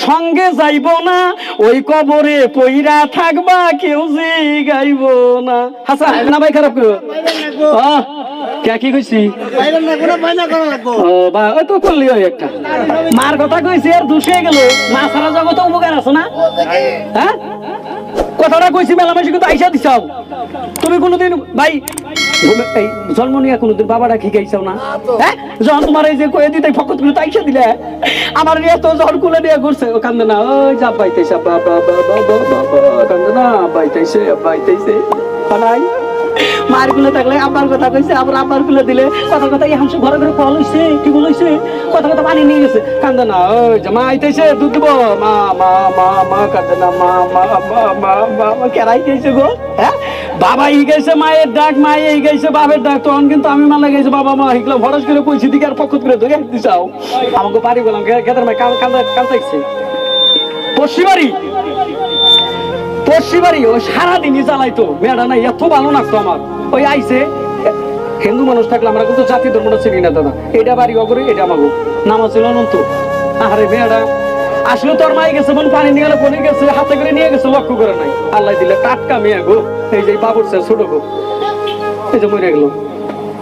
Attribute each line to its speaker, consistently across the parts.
Speaker 1: সঙ্গে যাইব না, ওই কবরে পইরা থাকবা কেউ যে গাইব না। হাসান না ভাই খারাপ করো কে কি কইছি ও বা ওই তো করলি ওই একটা মার কথা কইছি আর দুষে গেল। মা সারা জগৎ উপকার আছে না? হ্যাঁ কথাটা কইছি মেলা মাসে কিন্তু আইসা দিছাও। তুমি কোনোদিন ভাই এই জন্ম নিয়ে কোনোদিন বাবাটা খিকাইছাও না? হ্যাঁ যখন তোমার এই যে কয়ে দিতে ফকত করে আইসা দিলে আমার নিয়ে তো জ্বর কুলে নিয়ে ঘুরছে ও কান্দে না ওই যা বাইতেছে কান্দে না বাইতেছে বাইতেছে নাই মার গুলো থাকলে আব্বার কথা কইছে আবার আব্বার গুলো দিলে কথা কথা এই হামসে ঘরে ঘরে কল হইছে কি বলইছে কথা কথা পানি নিয়ে গেছে কান্দে না ওই যে মা আইতেছে দুধ দিব মা মা মা মা কান্দে না মা মা মা মা মা কেরাই গেছে গো। হ্যাঁ বাবা ই গেছে মায়ের ডাক মা এই গেছে বাবার ডাক তখন কিন্তু আমি মালা গেছে বাবা মা হিকলা ভরস করে কইছি দিকে আর পক্ষ করে ধরে দিছাও আমাকে বাড়ি বললাম গেদার মাই কান্দাইছে পশ্চিমারি ও সারাদিনই জ্বালাইতো মেয়েটা না এত ভালো লাগতো আমার। ওই আইসে হিন্দু মানুষ থাকলে আমরা কিন্তু জাতি ধর্মটা চিনি না দাদা এটা বাড়ি অগরে এটা আমাকে নাম ছিল অনন্ত। আরে মেয়েটা আসলে তোর মাই গেছে বোন পানি নিয়ে গেলে পনির গেছে হাতে করে নিয়ে গেছে লক্ষ্য করে নাই আল্লাহ দিলে টাটকা মেয়ে গো এই যে বাবুর ছেলে ছোট গো এই যে মরে গেল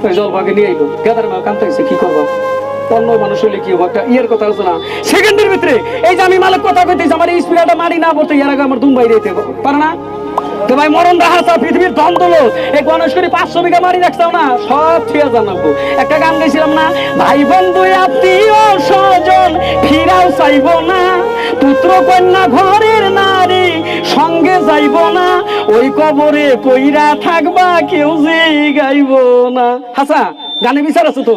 Speaker 1: ওই জল ভাগে নিয়ে এলো গেদার মা কান্তাইছে কি করবো অন্য মানুষ হইলে কি একটা ইয়ের কথা হচ্ছে না সেকেন্ডের ভিতরে এই যে আমি মালিক কথা কইতেছি আমার এই স্পিকারটা মারি না পড়তে এর আগে আমার দুম বাইরে যেতে পারে না তো ভাই মরণ রাহাসা পৃথিবীর ধন দলো এই গণেশ করে 500 বিঘা মারি রাখছাও না সব ঠিক জানাবো। একটা গান গাইছিলাম না ভাই বন্ধু আত্মীয় স্বজন ফিরাও চাইব না পুত্র কন্যা ঘরের নারী সঙ্গে যাইব না ওই কবরে পইরা থাকবা কেউ যে গাইব না। হাসা গানে বিচার আছে তো।